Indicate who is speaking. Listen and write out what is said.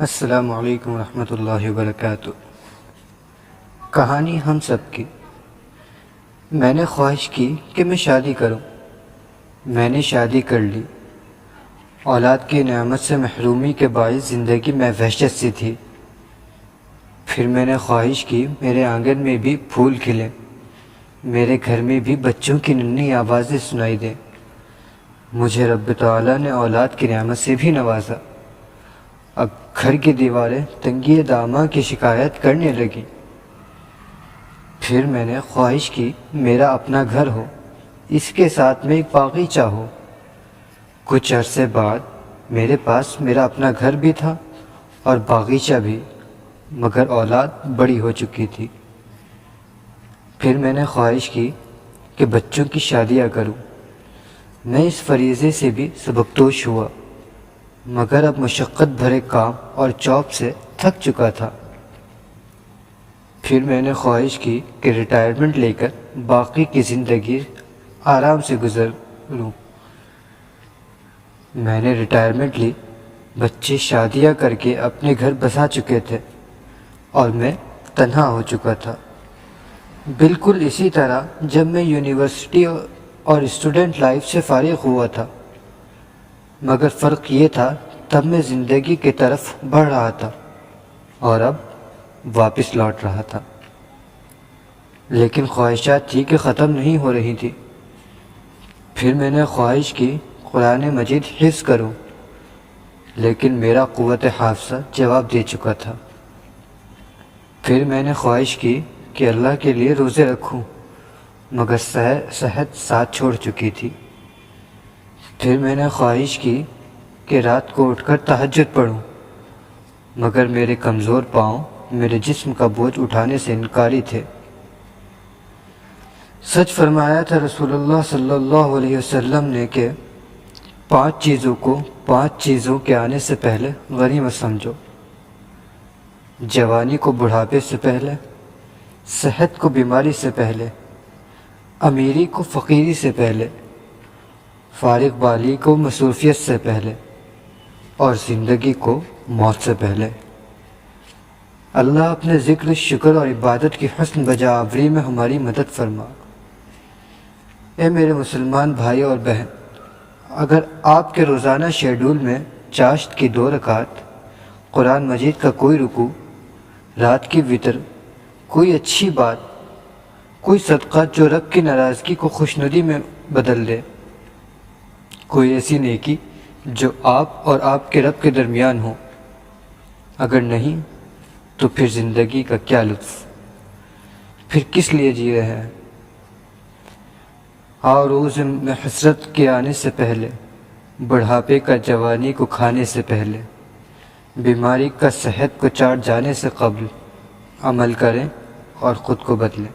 Speaker 1: السلام علیکم ورحمۃ اللہ وبرکاتہ۔ کہانی ہم سب کی۔ میں نے خواہش کی کہ میں شادی کروں۔ میں نے شادی کر لی۔ اولاد کی نعمت سے محرومی کے باعث زندگی میں وحشت سی تھی۔ پھر میں نے خواہش کی میرے آنگن میں بھی پھول کھلیں، میرے گھر میں بھی بچوں کی ننھی آوازیں سنائی دیں۔ مجھے رب تعالیٰ نے اولاد کی نعمت سے بھی نوازا۔ اب گھر کی دیواریں تنگی داماں کی شکایت کرنے لگیں۔ پھر میں نے خواہش کی میرا اپنا گھر ہو، اس کے ساتھ میں ایک باغیچہ ہو۔ کچھ عرصے بعد میرے پاس میرا اپنا گھر بھی تھا اور باغیچہ بھی، مگر اولاد بڑی ہو چکی تھی۔ پھر میں نے خواہش کی کہ بچوں کی شادیاں کروں۔ میں اس فریضے سے بھی سبکدوش ہوا، مگر اب مشقت بھرے کام اور جاب سے تھک چکا تھا۔ پھر میں نے خواہش کی کہ ریٹائرمنٹ لے کر باقی کی زندگی آرام سے گزروں۔ میں نے ریٹائرمنٹ لی، بچے شادیاں کر کے اپنے گھر بسا چکے تھے اور میں تنہا ہو چکا تھا۔ بالکل اسی طرح جب میں یونیورسٹی اور اسٹوڈنٹ لائف سے فارغ ہوا تھا، مگر فرق یہ تھا تب میں زندگی کی طرف بڑھ رہا تھا اور اب واپس لوٹ رہا تھا۔ لیکن خواہشات تھی کہ ختم نہیں ہو رہی تھی۔ پھر میں نے خواہش کی قرآن مجید حفظ کروں، لیکن میرا قوت حافظہ جواب دے چکا تھا۔ پھر میں نے خواہش کی کہ اللہ کے لیے روزے رکھوں، مگر صحت ساتھ چھوڑ چکی تھی۔ پھر میں نے خواہش کی کہ رات کو اٹھ کر تہجد پڑھوں، مگر میرے کمزور پاؤں میرے جسم کا بوجھ اٹھانے سے انکاری تھے۔ سچ فرمایا تھا رسول اللہ صلی اللہ علیہ وسلم نے کہ 5 چیزوں کو 5 چیزوں کے آنے سے پہلے غنیمت سمجھو: جوانی کو بڑھاپے سے پہلے، صحت کو بیماری سے پہلے، امیری کو فقیری سے پہلے، فارغ بالی کو مصروفیت سے پہلے، اور زندگی کو موت سے پہلے۔ اللہ اپنے ذکر، شکر اور عبادت کی حسن بجا آوری میں ہماری مدد فرما۔ اے میرے مسلمان بھائی اور بہن، اگر آپ کے روزانہ شیڈول میں چاشت کی 2 رکعت، قرآن مجید کا کوئی رکوع، رات کی وتر، کوئی اچھی بات، کوئی صدقہ جو رب کی ناراضگی کو خوشنودی میں بدل دے، کوئی ایسی نیکی جو آپ اور آپ کے رب کے درمیان ہو، اگر نہیں تو پھر زندگی کا کیا لطف، پھر کس لیے جی رہے ہیں؟ اور روز میں حسرت کے آنے سے پہلے، بڑھاپے کا جوانی کو کھانے سے پہلے، بیماری کا صحت کو چاٹ جانے سے قبل عمل کریں اور خود کو بدلیں۔